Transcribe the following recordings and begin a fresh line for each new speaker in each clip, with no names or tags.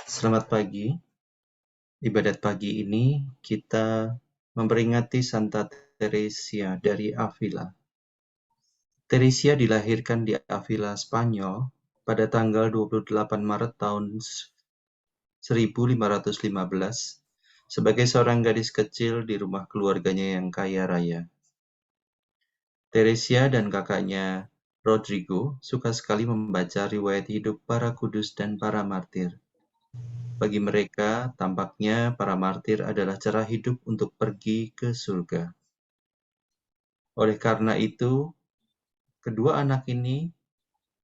Selamat pagi. Ibadat pagi ini kita memperingati Santa Teresia dari Avila. Teresia dilahirkan di Avila, Spanyol pada tanggal 28 Maret tahun 1515 sebagai seorang gadis kecil di rumah keluarganya yang kaya raya. Teresia dan kakaknya Rodrigo suka sekali membaca riwayat hidup para kudus dan para martir. Bagi mereka, tampaknya para martir adalah cara hidup untuk pergi ke surga. Oleh karena itu, kedua anak ini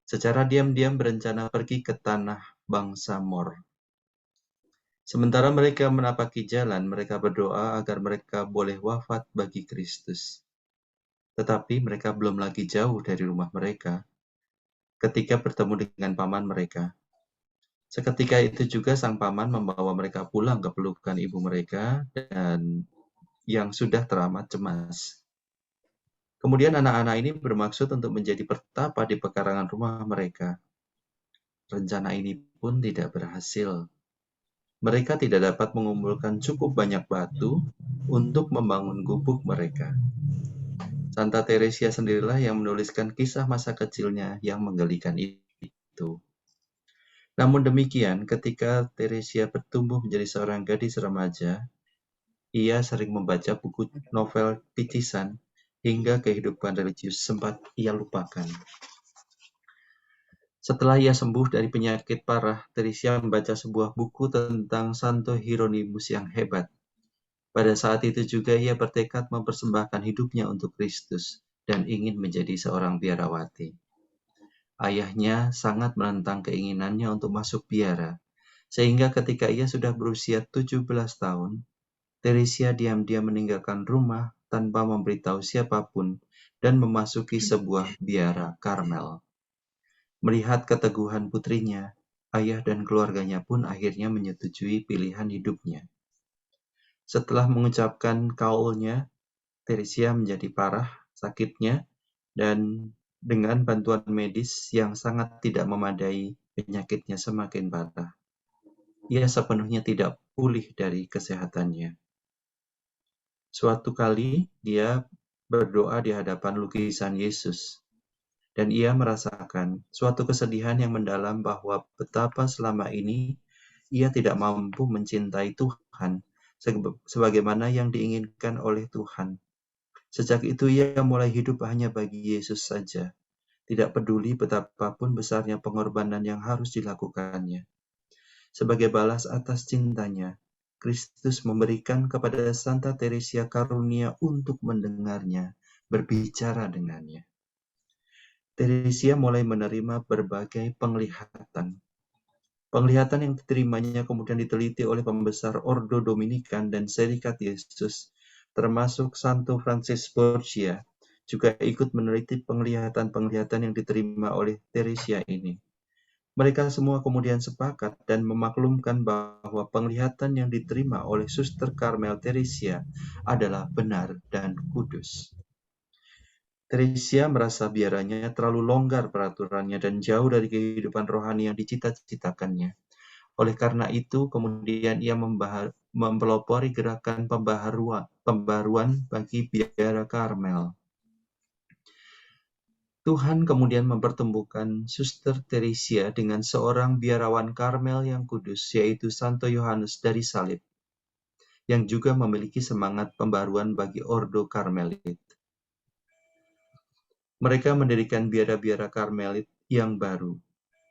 secara diam-diam berencana pergi ke tanah bangsa Mor. Sementara mereka menapaki jalan, mereka berdoa agar mereka boleh wafat bagi Kristus. Tetapi mereka belum lagi jauh dari rumah mereka ketika bertemu dengan paman mereka. Seketika itu juga sang paman membawa mereka pulang ke pelukan ibu mereka dan yang sudah teramat cemas. Kemudian anak-anak ini bermaksud untuk menjadi pertapa di pekarangan rumah mereka. Rencana ini pun tidak berhasil. Mereka tidak dapat mengumpulkan cukup banyak batu untuk membangun gubuk mereka. Santa Teresia sendirilah yang menuliskan kisah masa kecilnya yang menggelikan itu. Namun demikian, ketika Teresia bertumbuh menjadi seorang gadis remaja, ia sering membaca buku novel picisan hingga kehidupan religius sempat ia lupakan. Setelah ia sembuh dari penyakit parah, Teresia membaca sebuah buku tentang Santo Hieronymus yang hebat. Pada saat itu juga ia bertekad mempersembahkan hidupnya untuk Kristus dan ingin menjadi seorang biarawati. Ayahnya sangat menentang keinginannya untuk masuk biara, sehingga ketika ia sudah berusia 17 tahun, Teresia diam-diam meninggalkan rumah tanpa memberitahu siapapun dan memasuki sebuah biara Karmel. Melihat keteguhan putrinya, ayah dan keluarganya pun akhirnya menyetujui pilihan hidupnya. Setelah mengucapkan kaulnya, Teresia menjadi parah sakitnya dan dengan bantuan medis yang sangat tidak memadai, penyakitnya semakin parah. Ia sepenuhnya tidak pulih dari kesehatannya. Suatu kali dia berdoa di hadapan lukisan Yesus. Dan ia merasakan suatu kesedihan yang mendalam bahwa betapa selama ini ia tidak mampu mencintai Tuhan sebagaimana yang diinginkan oleh Tuhan. Sejak itu ia mulai hidup hanya bagi Yesus saja, tidak peduli betapapun besarnya pengorbanan yang harus dilakukannya. Sebagai balas atas cintanya, Kristus memberikan kepada Santa Teresia karunia untuk mendengarnya, berbicara dengannya. Teresia mulai menerima berbagai penglihatan. Penglihatan yang diterimanya kemudian diteliti oleh pembesar Ordo Dominikan dan Serikat Yesus, termasuk Santo Francis Borgia, juga ikut meneliti penglihatan-penglihatan yang diterima oleh Teresia ini. Mereka semua kemudian sepakat dan memaklumkan bahwa penglihatan yang diterima oleh Suster Karmel Teresia adalah benar dan kudus. Teresia merasa biaranya terlalu longgar peraturannya dan jauh dari kehidupan rohani yang dicita-citakannya. Oleh karena itu, kemudian ia mempelopori gerakan pembaharuan bagi biara Karmel. Tuhan kemudian mempertemukan Suster Teresia dengan seorang biarawan Karmel yang kudus, yaitu Santo Yohanes dari Salib, yang juga memiliki semangat pembaruan bagi Ordo Karmelit. Mereka mendirikan biara-biara Karmelit yang baru.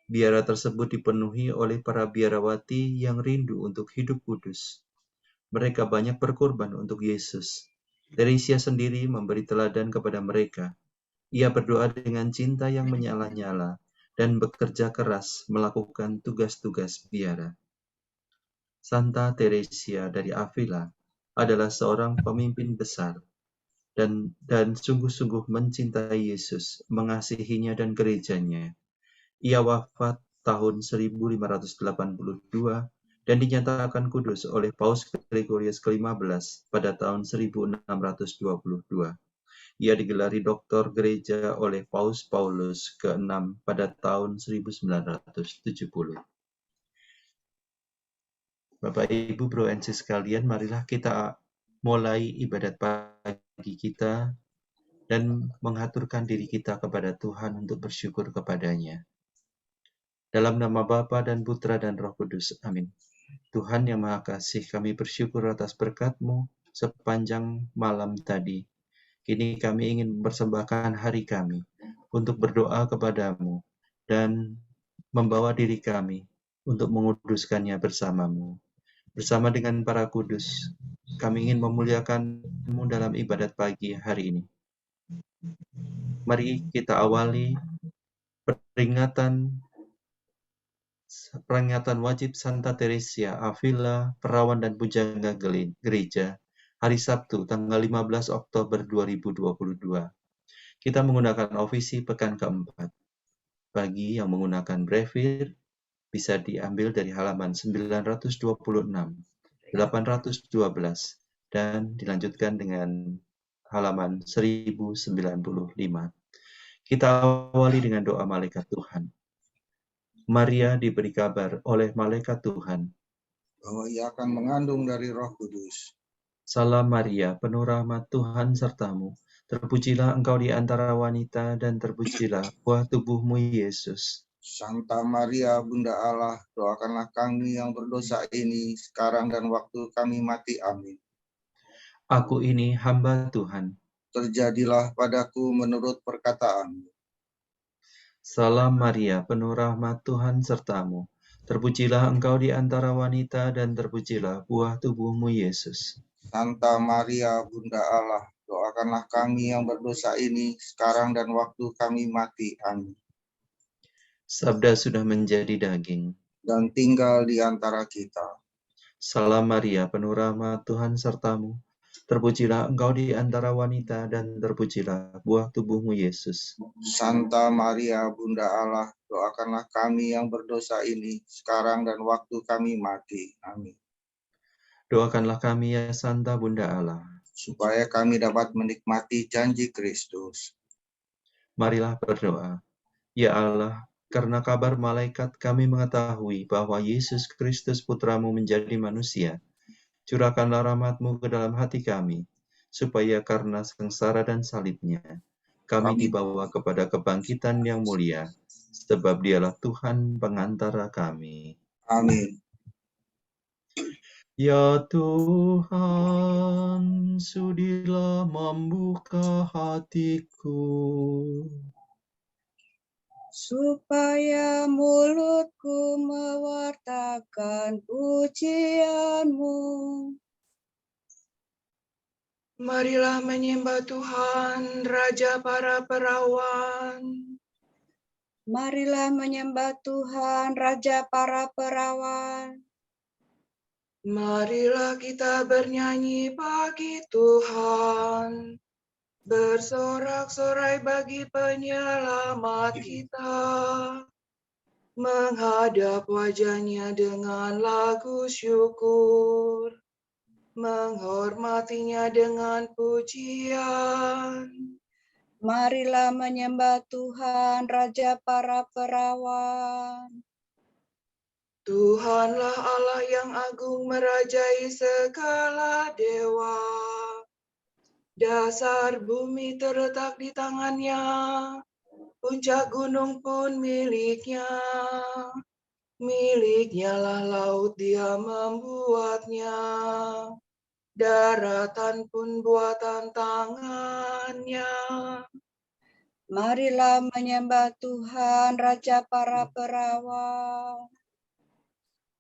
Biara tersebut dipenuhi oleh para biarawati yang rindu untuk hidup kudus. Mereka banyak berkorban untuk Yesus. Teresia sendiri memberi teladan kepada mereka. Ia berdoa dengan cinta yang menyala-nyala dan bekerja keras melakukan tugas-tugas biara. Santa Teresia dari Avila adalah seorang pemimpin besar dan sungguh-sungguh mencintai Yesus, mengasihinya dan gerejanya. Ia wafat tahun 1582 dan dinyatakan kudus oleh Paus Gregorius ke-15 pada tahun 1622. Ia digelari Doktor Gereja oleh Paus Paulus ke-6 pada tahun 1970. Bapak, Ibu, Bro and Sis sekalian, marilah kita mulai ibadat pagi kita dan mengaturkan diri kita kepada Tuhan untuk bersyukur kepada-Nya. Dalam nama Bapa dan Putra dan Roh Kudus. Amin. Tuhan yang Maha Kasih, kami bersyukur atas berkat-Mu sepanjang malam tadi. Kini kami ingin mempersembahkan hari kami untuk berdoa kepadamu dan membawa diri kami untuk menguduskannya bersamamu. Bersama dengan para kudus, kami ingin memuliakan-Mu dalam ibadat pagi hari ini. Mari kita awali peringatan wajib Santa Teresia Avila, perawan dan pujangga gereja, hari Sabtu, tanggal 15 Oktober 2022. Kita menggunakan ofisi pekan keempat. Bagi yang menggunakan brevir, bisa diambil dari halaman 926, 812, dan dilanjutkan dengan halaman 1095. Kita awali dengan doa malaikat Tuhan. Maria diberi kabar oleh malaikat Tuhan
bahwa ia akan mengandung dari Roh Kudus.
Salam Maria, penuh rahmat, Tuhan sertamu. Terpujilah engkau di antara wanita dan terpujilah buah tubuhmu, Yesus.
Santa Maria, Bunda Allah, doakanlah kami yang berdosa ini sekarang dan waktu kami mati. Amin.
Aku ini hamba Tuhan.
Terjadilah padaku menurut perkataanmu.
Salam Maria, penuh rahmat, Tuhan sertamu. Terpujilah engkau di antara wanita dan terpujilah buah tubuhmu, Yesus.
Santa Maria, Bunda Allah, doakanlah kami yang berdosa ini sekarang dan waktu kami mati. Amin.
Sabda sudah menjadi daging
dan tinggal di antara kita.
Salam Maria, penuh rahmat, Tuhan sertamu. Terpujilah engkau di antara wanita dan terpujilah buah tubuhmu, Yesus.
Santa Maria, Bunda Allah, doakanlah kami yang berdosa ini sekarang dan waktu kami mati. Amin.
Doakanlah kami ya Santa Bunda Allah,
supaya kami dapat menikmati janji Kristus.
Marilah berdoa. Ya Allah, karena kabar malaikat kami mengetahui bahwa Yesus Kristus Putramu menjadi manusia. Curahkanlah rahmat-Mu ke dalam hati kami, supaya karena sengsara dan salibnya, kami dibawa kepada kebangkitan yang mulia, sebab Dialah Tuhan pengantara kami.
Amin.
Ya Tuhan, sudilah membuka hatiku,
supaya mulutku mewartakan pujian-Mu.
Marilah menyembah Tuhan, Raja para perawan.
Marilah menyembah Tuhan, Raja para perawan.
Marilah kita bernyanyi bagi Tuhan, bersorak-sorai bagi penyelamat kita, menghadap wajah-Nya dengan lagu syukur, menghormati-Nya dengan pujian.
Marilah menyembah Tuhan, Raja para perawan.
Tuhanlah Allah yang agung merajai segala dewa. Dasar bumi terletak di tangan-Nya, puncak gunung pun milik-Nya. Milik-Nya lah laut, Dia membuatnya. Daratan pun buatan tangan-Nya.
Marilah menyembah Tuhan, Raja para perawan.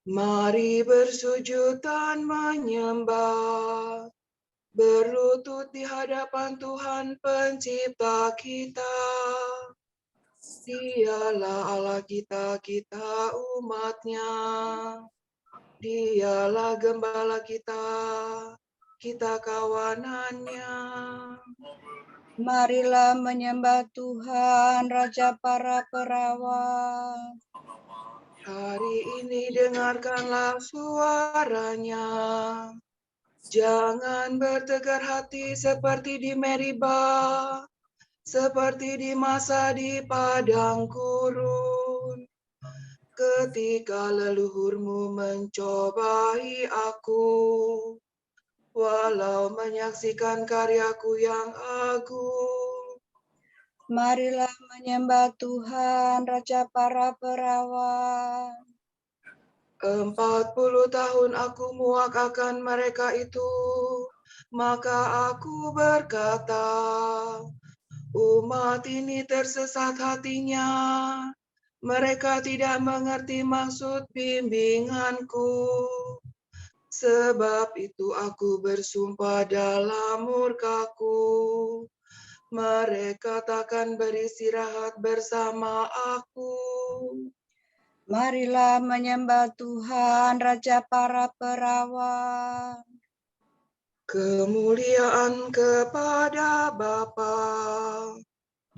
Mari bersujud dan menyembah, berlutut di hadapan Tuhan Pencipta kita. Dialah Allah kita, kita umat-Nya. Dialah gembala kita, kita kawanan-Nya.
Marilah menyembah Tuhan, Raja para perawan.
Hari ini dengarkanlah suara-Nya. Jangan bertegar hati seperti di Meriba, seperti di masa di padang gurun, ketika leluhurmu mencobai aku, walau menyaksikan karyaku yang agung.
Marilah menyembah Tuhan, Raja para perawan.
40 tahun aku muak akan mereka itu, maka aku berkata, umat ini tersesat hatinya, mereka tidak mengerti maksud bimbinganku. Sebab itu aku bersumpah dalam murkaku, mereka takkan beristirahat bersama aku.
Marilah menyembah Tuhan, Raja para perawan.
Kemuliaan kepada Bapa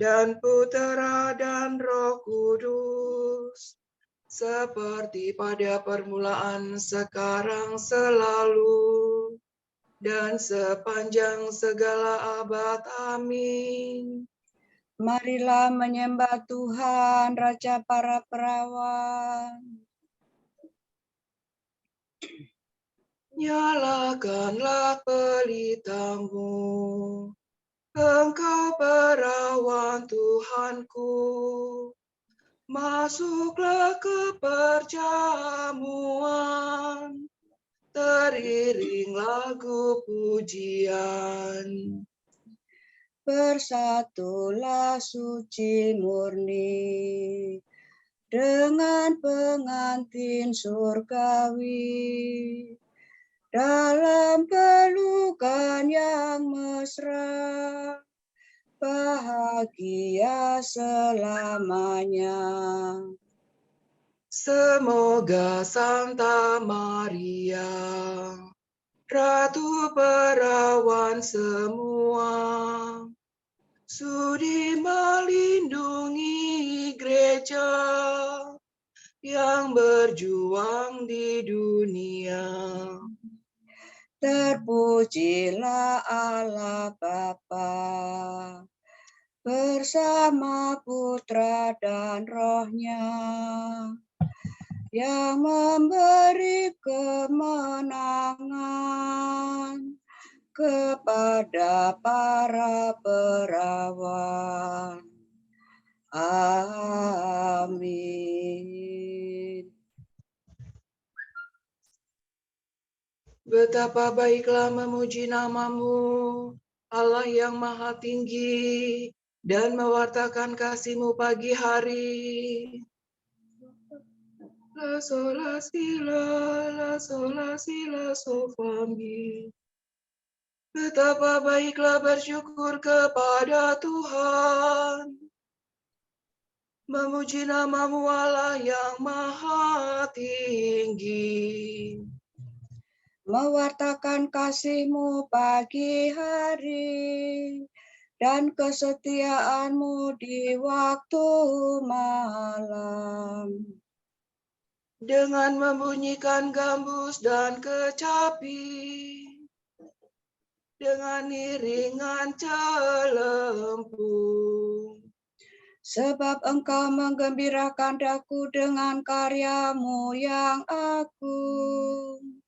dan Putera dan Roh Kudus, seperti pada permulaan, sekarang, selalu, dan sepanjang segala abad. Amin.
Marilah menyembah Tuhan, Raja para perawan.
Nyalakanlah pelitamu, engkau perawan Tuhanku, masuklah ke perjamuan, teriring lagu pujian.
Bersatulah suci murni dengan pengantin surgawi dalam pelukan yang mesra, bahagia selamanya.
Semoga Santa Maria, Ratu perawan semua, sudi melindungi gereja yang berjuang di dunia.
Terpujilah Allah Bapa bersama Putra dan Roh-Nya, yang memberi kemenangan kepada para perawan. Amin.
Betapa baiklah memuji namamu, Allah yang maha tinggi, dan mewartakan kasih-Mu pagi hari. La sola sila so fa mi. Betapa baiklah bersyukur kepada Tuhan, memuji namamu Allah yang maha tinggi.
Mewartakan kasih-Mu pagi hari dan kesetiaan-Mu di waktu malam.
Dengan membunyikan gambus dan kecapi, dengan iringan celempung.
Sebab Engkau menggembirakan daku dengan karya-Mu yang agung.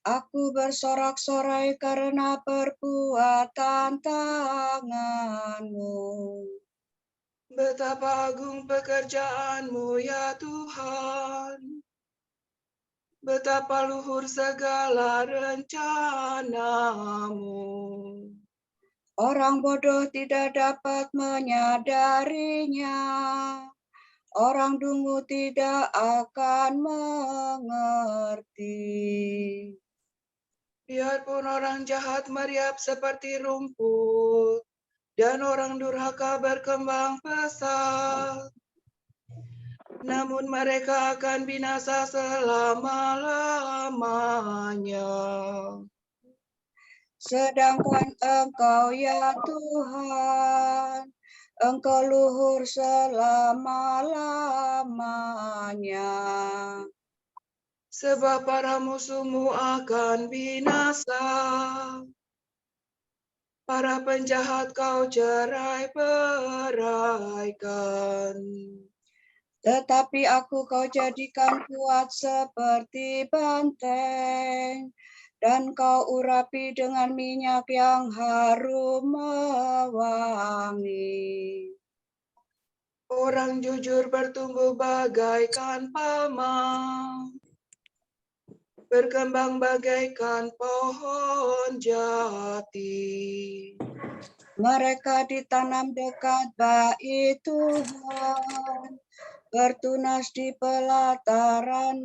Aku bersorak-sorai karena perbuatan tangan-Mu.
Betapa agung pekerjaan-Mu ya Tuhan. Betapa luhur segala rencana-Mu.
Orang bodoh tidak dapat menyadarinya. Orang dungu tidak akan mengerti.
Biarpun orang jahat meriap seperti rumput, dan orang durhaka berkembang pesat, namun mereka akan binasa selama-lamanya.
Sedangkan Engkau ya Tuhan, Engkau luhur selama-lamanya.
sebab para musuhmu akan binasa. Para penjahat kau cerai-beraikan.
Tetapi aku kau jadikan kuat seperti banteng, dan kau urapi dengan minyak yang harum mewangi.
Orang jujur bertumbuh bagaikan palma, berkembang bagaikan pohon jati.
Mereka ditanam dekat bait Tuhan, bertunas di pelataran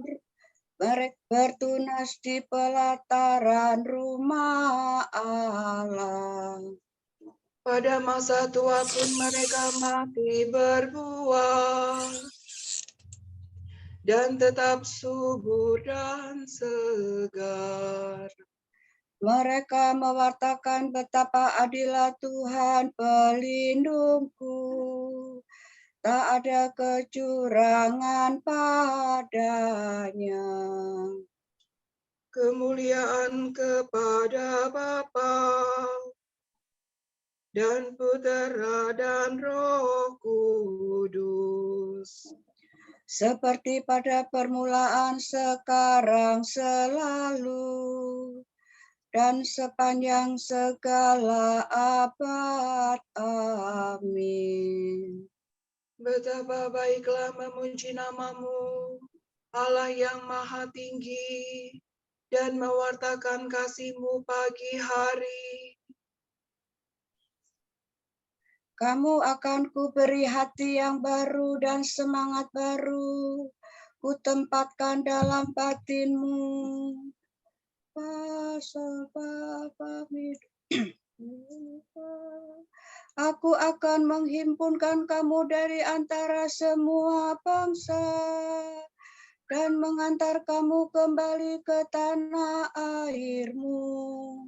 rumah Allah.
Pada masa tua pun mereka mati berbuah, dan tetap subur dan segar.
Mereka mewartakan betapa adilah Tuhan pelindungku. Tak ada kecurangan padanya.
Kemuliaan kepada Bapa dan Putera dan Roh Kudus.
Seperti pada permulaan, sekarang, selalu, dan sepanjang segala abad. Amin.
Betapa baiklah memuji nama-Mu, Allah yang maha tinggi, dan mewartakan kasih-Mu pagi hari.
Kamu akan kuberi hati yang baru dan semangat baru. Kutempatkan dalam batinmu. Aku akan menghimpunkan kamu dari antara semua bangsa dan mengantar kamu kembali ke tanah airmu.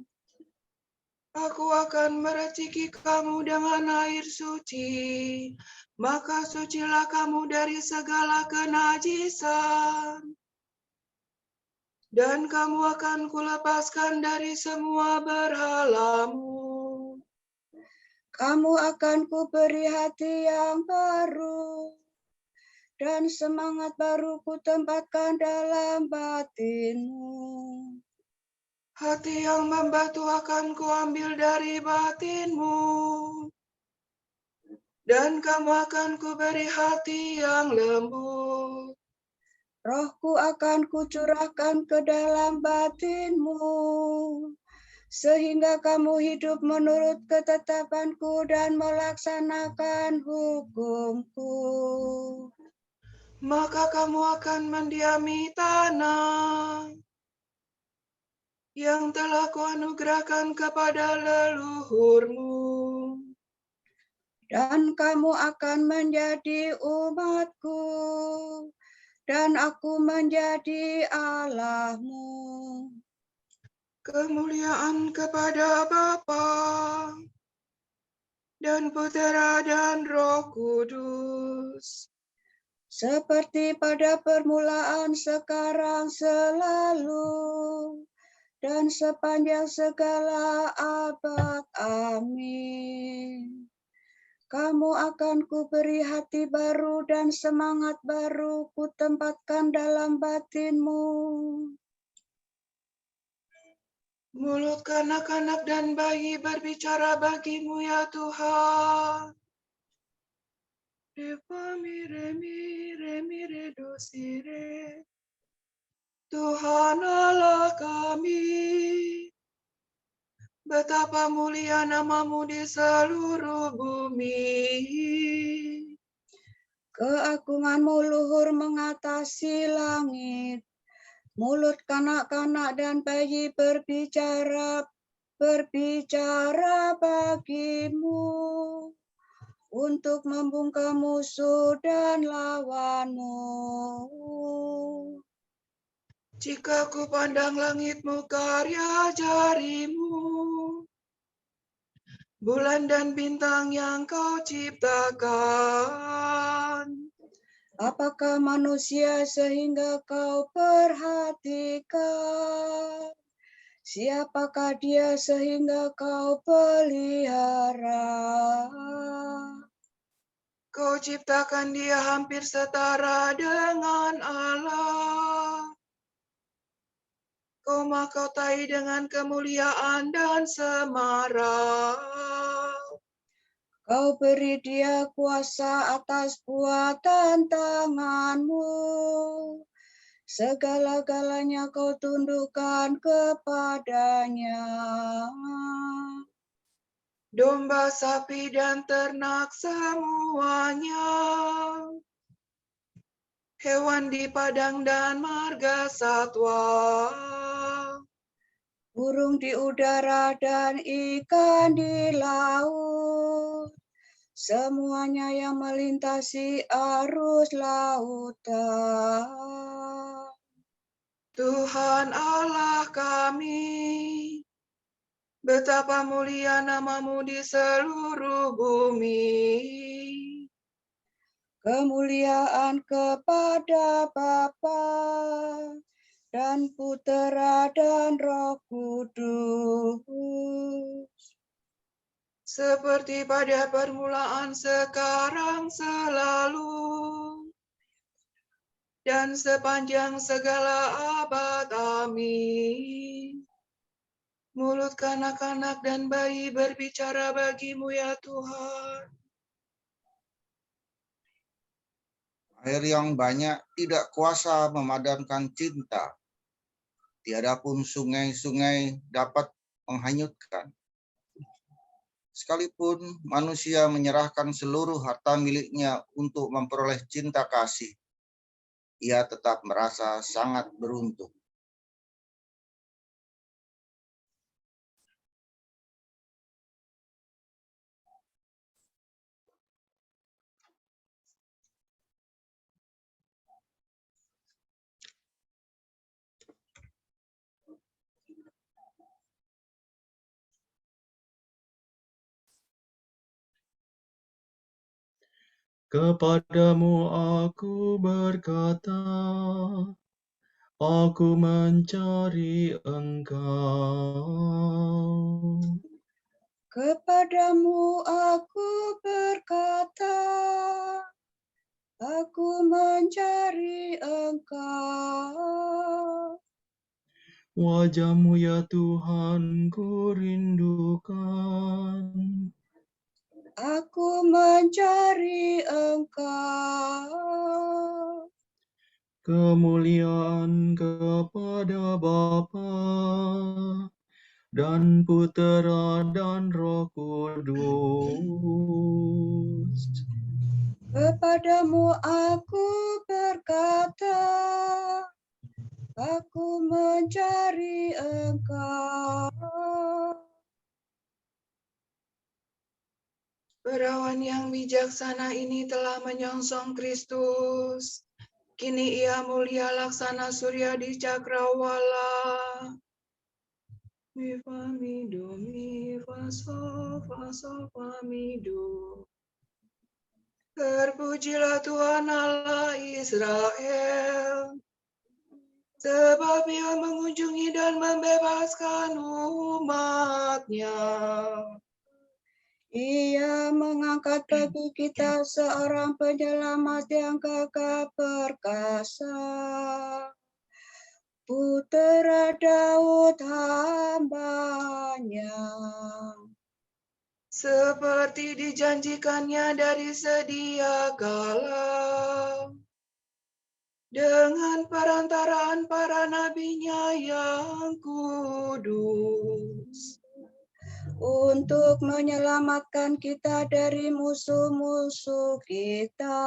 Aku akan mereciki kamu dengan air suci, maka sucilah kamu dari segala kenajisan. Dan kamu akan kulepaskan dari semua berhalamu.
Kamu akan kuberi hati yang baru, dan semangat baru kutempatkan dalam batinmu.
Hati yang membatu akan kuambil dari batinmu, dan kamu akan kuberi hati yang lembut.
Rohku akan kucurahkan ke dalam batinmu, sehingga kamu hidup menurut ketetapanku dan melaksanakan hukumku.
Maka kamu akan mendiami tanah yang telah kuanugerahkan kepada leluhurmu.
Dan kamu akan menjadi umatku, dan aku menjadi Allahmu.
Kemuliaan kepada Bapa dan Putera dan Roh Kudus.
Seperti pada permulaan, sekarang, selalu, dan sepanjang segala abad. Amin. Kamu akan kuberi hati baru dan semangat baru kutempatkan dalam batinmu.
Mulut kanak-kanak dan bayi berbicara bagimu ya Tuhan. Tuhan Allah kami, betapa mulia nama-Mu di seluruh bumi.
Keagunganmu luhur mengatasi langit. Mulut kanak-kanak dan bayi berbicara bagimu, untuk membungkam musuh dan lawanmu.
Jika ku pandang langitmu karya jarimu, bulan dan bintang yang kau ciptakan.
Apakah manusia sehingga kau perhatikan? Siapakah dia sehingga kau pelihara?
Kau ciptakan dia hampir setara dengan Allah. Kau mahkotai dengan kemuliaan dan semara.
Kau beri dia kuasa atas buatan tanganmu. Segala-galanya kau tundukkan kepadanya.
Domba, sapi, dan ternak semuanya. Hewan di padang dan marga satwa.
Burung di udara dan ikan di laut. Semuanya yang melintasi arus lautan.
Tuhan Allah kami, betapa mulia nama-Mu di seluruh bumi.
Kemuliaan kepada Bapa dan Putera dan Roh Kudus.
Seperti pada permulaan, sekarang, selalu, dan sepanjang segala abad. Amin. Mulut kanak-kanak dan bayi berbicara bagi-Mu ya Tuhan.
Air yang banyak tidak kuasa memadamkan cinta. Tiada pun sungai-sungai dapat menghanyutkan. Sekalipun manusia menyerahkan seluruh harta miliknya untuk memperoleh cinta kasih, ia tetap merasa sangat beruntung.
Kepadamu aku berkata, aku mencari Engkau.
Kepadamu aku berkata, aku mencari Engkau.
Wajah-Mu ya Tuhan ku rindukan.
Aku mencari Engkau.
Kemuliaan kepada Bapa dan Putera dan Roh Kudus.
Kepadamu aku berkata, aku mencari Engkau.
Perawan yang bijaksana ini telah menyongsong Kristus. Kini ia mulia laksana surya di cakrawala. Mi fa mi do mi fa sol fa mi do. Terpujilah Tuhan Allah Israel, sebab Ia mengunjungi dan membebaskan umat-Nya.
Ia mengangkat bagi kita seorang penyelamat yang gagah perkasa. Putera Daud hamba-Nya.
Seperti dijanjikannya dari sedia kala, dengan perantaraan para nabi-Nya yang kudus,
Untuk menyelamatkan kita dari musuh-musuh kita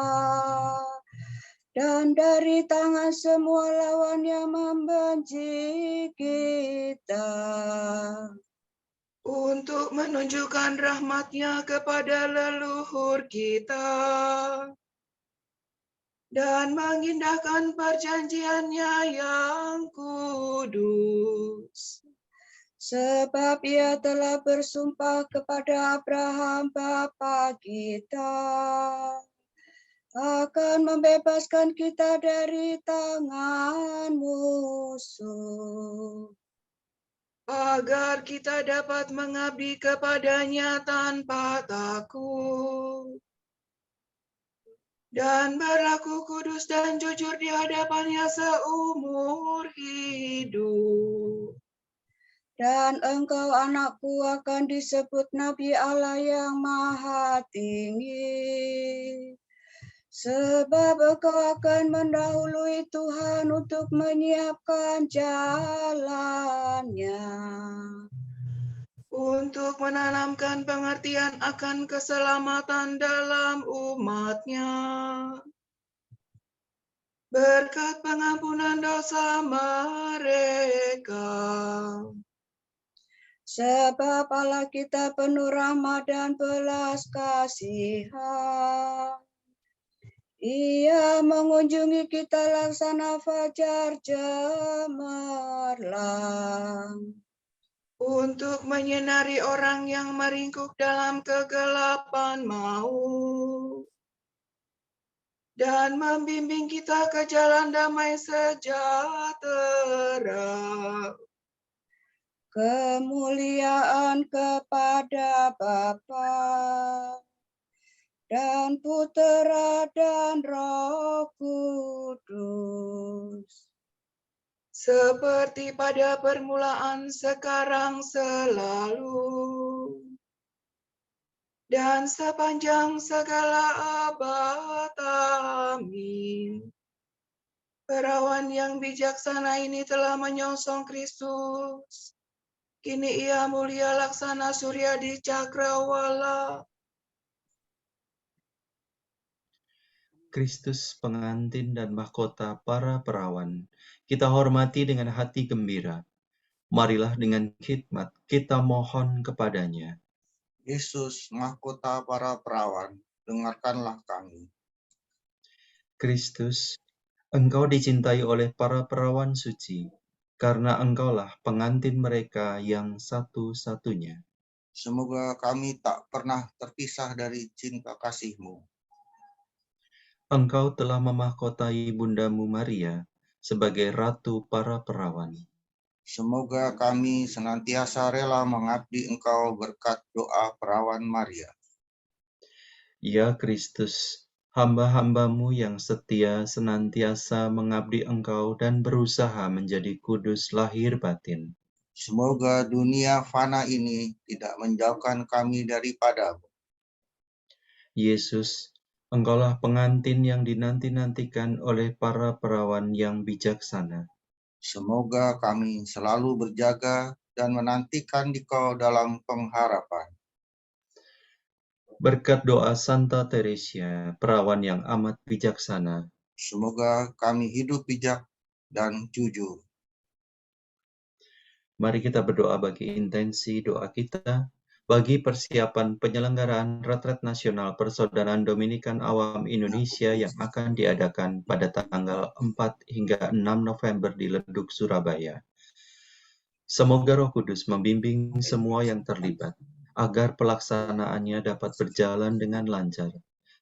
dan dari tangan semua lawan yang membenci kita,
untuk menunjukkan rahmat-Nya kepada leluhur kita dan mengindahkan perjanjian-Nya yang kudus.
sebab Ia telah bersumpah kepada Abraham bapa kita akan membebaskan kita dari tangan musuh,
agar kita dapat mengabdi kepadanya tanpa takut, dan berlaku kudus dan jujur di hadapannya seumur hidup.
Dan engkau anakku akan disebut Nabi Allah yang Maha Tinggi. Sebab engkau akan mendahului Tuhan untuk menyiapkan jalannya,
untuk menanamkan pengertian akan keselamatan dalam umat-Nya. Berkat pengampunan dosa mereka.
sebab Allah kita penuh rahmat dan belas kasihan. Ia mengunjungi kita laksana fajar cemerlang,
untuk menyinari orang yang meringkuk dalam kegelapan maut, dan membimbing kita ke jalan damai sejahtera.
Kemuliaan kepada Bapa dan Putera dan Roh Kudus,
Seperti pada permulaan, sekarang, selalu, dan sepanjang segala abad. Amin. Perawan yang bijaksana ini telah menyongsong Kristus. Kini ia mulia laksana surya di cakrawala.
Kristus pengantin dan mahkota para perawan, kita hormati dengan hati gembira. Marilah dengan khidmat kita mohon kepadanya.
Yesus, mahkota para perawan, dengarkanlah kami.
Kristus, Engkau dicintai oleh para perawan suci, karena Engkaulah pengantin mereka yang satu-satunya.
Semoga kami tak pernah terpisah dari cinta kasih-Mu.
Engkau telah memahkotai Bundamu Maria sebagai Ratu para perawan.
Semoga kami senantiasa rela mengabdi Engkau berkat doa perawan Maria.
Ya Kristus, hamba-hambamu yang setia senantiasa mengabdi Engkau dan berusaha menjadi kudus lahir batin.
Semoga dunia fana ini tidak menjauhkan kami daripada-Mu.
Yesus, Engkaulah pengantin yang dinanti-nantikan oleh para perawan yang bijaksana.
Semoga kami selalu berjaga dan menantikan Dikau dalam pengharapan.
Berkat doa Santa Teresia, perawan yang amat bijaksana,
Semoga kami hidup bijak dan jujur.
mari kita berdoa bagi intensi doa kita, bagi persiapan penyelenggaraan Retret Nasional Persaudaraan Dominikan Awam Indonesia yang akan diadakan pada tanggal 4 hingga 6 November di Leduk, Surabaya. Semoga Roh Kudus membimbing semua yang terlibat, agar pelaksanaannya dapat berjalan dengan lancar,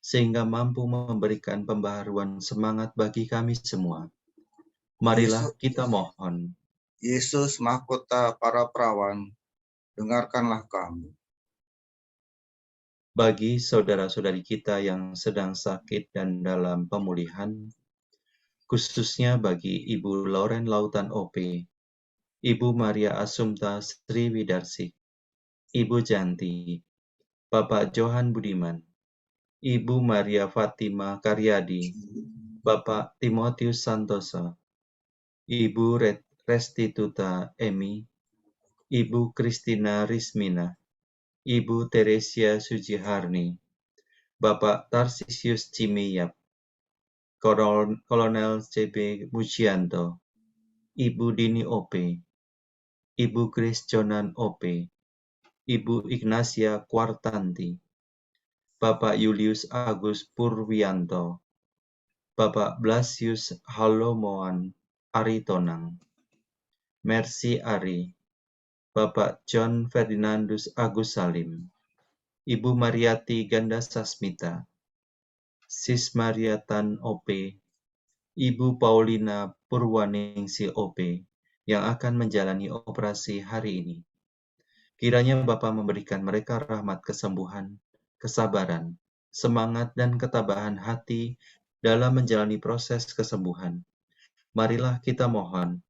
sehingga mampu memberikan pembaharuan semangat bagi kami semua. Marilah kita mohon.
Yesus, mahkota para perawan, dengarkanlah kami.
Bagi saudara-saudari kita yang sedang sakit dan dalam pemulihan, khususnya bagi Ibu Lauren Lautan OP, Ibu Maria Assumpta Sri Widarsih, Ibu Janti, Bapak Johan Budiman, Ibu Maria Fatima Karyadi, Bapak Timotius Santoso, Ibu Restituta Emi, Ibu Kristina Rismina, Ibu Teresia Sujiharni, Bapak Tarsisius Cimiyap, Kolonel CB Mujianto, Ibu Dini OP, Ibu Grace Jonan OP, Ibu Ignacia Kwartanti, Bapak Julius Agus Purwianto, Bapak Blasius Halomoan Aritonang, Mercy Ari, Bapak John Ferdinandus Agus Salim, Ibu Mariati Ganda Sasmita, Sis Maria Tan OP, Ibu Paulina Purwaningsi OP, yang akan menjalani operasi hari ini. Kiranya Bapa memberikan mereka rahmat kesembuhan, kesabaran, semangat, dan ketabahan hati dalam menjalani proses kesembuhan. Marilah kita mohon.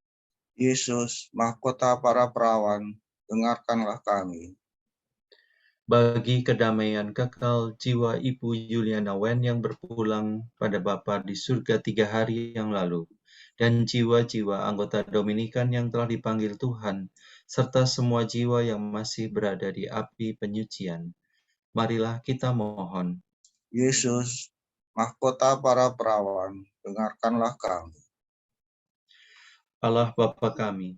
Yesus, mahkota para perawan, dengarkanlah kami.
Bagi kedamaian kekal jiwa Ibu Juliana Wen yang berpulang pada Bapa di surga 3 hari yang lalu, dan jiwa-jiwa anggota Dominikan yang telah dipanggil Tuhan, serta semua jiwa yang masih berada di api penyucian. Marilah kita mohon.
Yesus, mahkota para perawan, dengarkanlah kami.
Allah Bapa kami,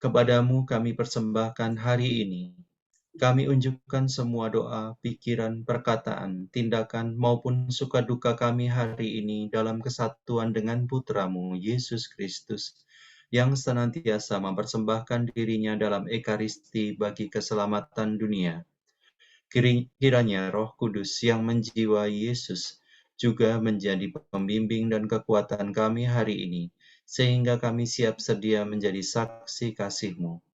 kepadamu kami persembahkan hari ini. Kami unjukkan semua doa, pikiran, perkataan, tindakan, maupun suka duka kami hari ini dalam kesatuan dengan Putramu, Yesus Kristus, yang senantiasa mempersembahkan dirinya dalam Ekaristi bagi keselamatan dunia. Kiranya Roh Kudus yang menjiwai Yesus juga menjadi pembimbing dan kekuatan kami hari ini, sehingga kami siap sedia menjadi saksi kasih-Mu.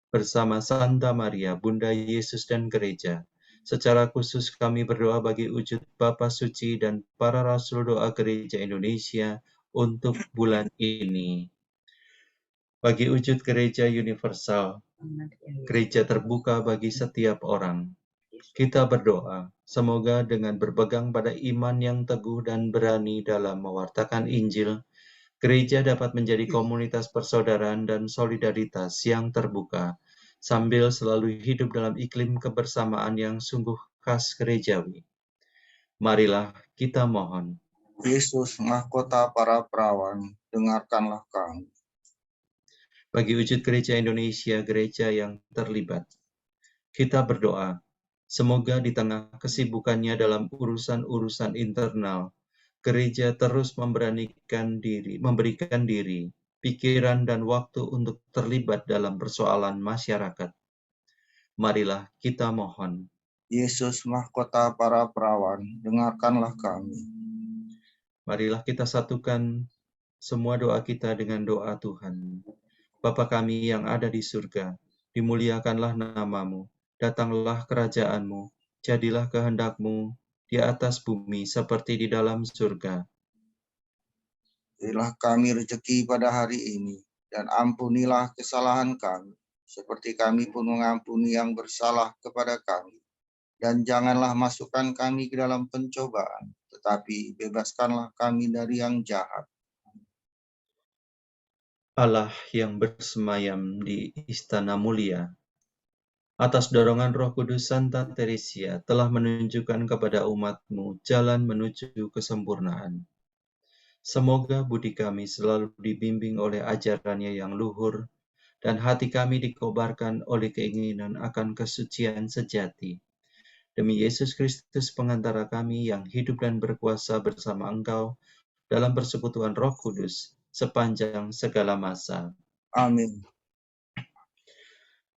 Bersama Santa Maria, Bunda Yesus dan Gereja, secara khusus kami berdoa bagi wujud Bapa Suci dan para Rasul Doa Gereja Indonesia untuk bulan ini. Bagi wujud Gereja Universal, Gereja terbuka bagi setiap orang. Kita berdoa, semoga dengan berpegang pada iman yang teguh dan berani dalam mewartakan Injil, Gereja dapat menjadi komunitas persaudaraan dan solidaritas yang terbuka, sambil selalu hidup dalam iklim kebersamaan yang sungguh khas gerejawi. Marilah kita mohon.
Yesus, mahkota para perawan, dengarkanlah kami.
Bagi wujud Gereja Indonesia, gereja yang terlibat, kita berdoa, semoga di tengah kesibukannya dalam urusan-urusan internal, gereja terus memberikan diri, pikiran, dan waktu untuk terlibat dalam persoalan masyarakat. Marilah kita mohon.
Yesus, mahkota para perawan, dengarkanlah kami.
Marilah kita satukan semua doa kita dengan doa Tuhan. Bapa kami yang ada di surga, dimuliakanlah nama-Mu, datanglah kerajaan-Mu, jadilah kehendak-Mu di atas bumi seperti di dalam surga.
Berilah kami rezeki pada hari ini, dan ampunilah kesalahan kami, seperti kami pun mengampuni yang bersalah kepada kami. Dan janganlah masukkan kami ke dalam pencobaan, tetapi bebaskanlah kami dari yang jahat.
Allah yang bersemayam di istana mulia, atas dorongan Roh Kudus, Santa Teresia telah menunjukkan kepada umat-Mu jalan menuju kesempurnaan. Semoga budi kami selalu dibimbing oleh ajarannya yang luhur, dan hati kami dikobarkan oleh keinginan akan kesucian sejati. Demi Yesus Kristus pengantara kami yang hidup dan berkuasa bersama Engkau dalam persekutuan Roh Kudus sepanjang segala masa.
Amin.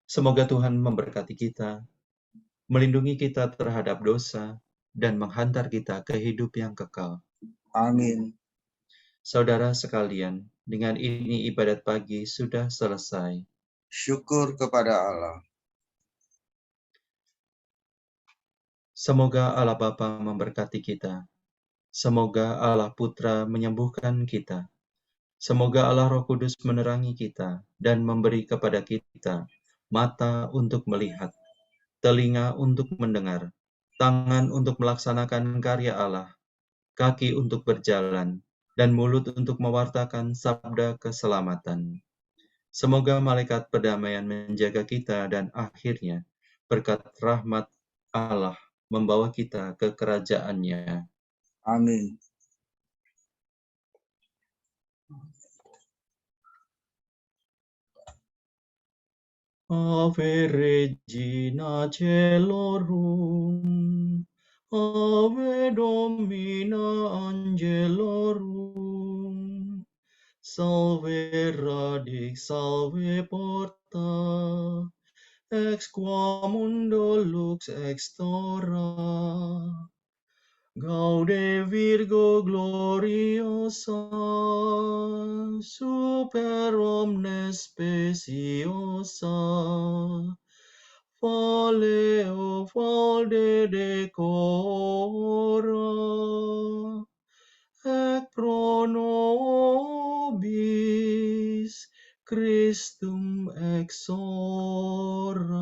Semoga Tuhan memberkati kita, melindungi kita terhadap dosa, dan menghantar kita ke hidup yang kekal.
Amin.
Saudara sekalian, dengan ini ibadat pagi sudah selesai.
Syukur kepada Allah.
Semoga Allah Bapa memberkati kita. Semoga Allah Putra menyembuhkan kita. Semoga Allah Roh Kudus menerangi kita dan memberi kepada kita mata untuk melihat, telinga untuk mendengar, tangan untuk melaksanakan karya Allah, kaki untuk berjalan, dan mulut untuk mewartakan sabda keselamatan. Semoga malaikat perdamaian menjaga kita dan akhirnya berkat rahmat Allah membawa kita ke kerajaan-Nya.
Amin.
Ave Regina Caelorum, Ave Domina Angelorum, Salve Radix, Salve Porta, ex qua mundo lux extora. Gaude Virgo gloriosa, super omnes speciosa, Valeo valde decora, ec pro nobis Christum exora.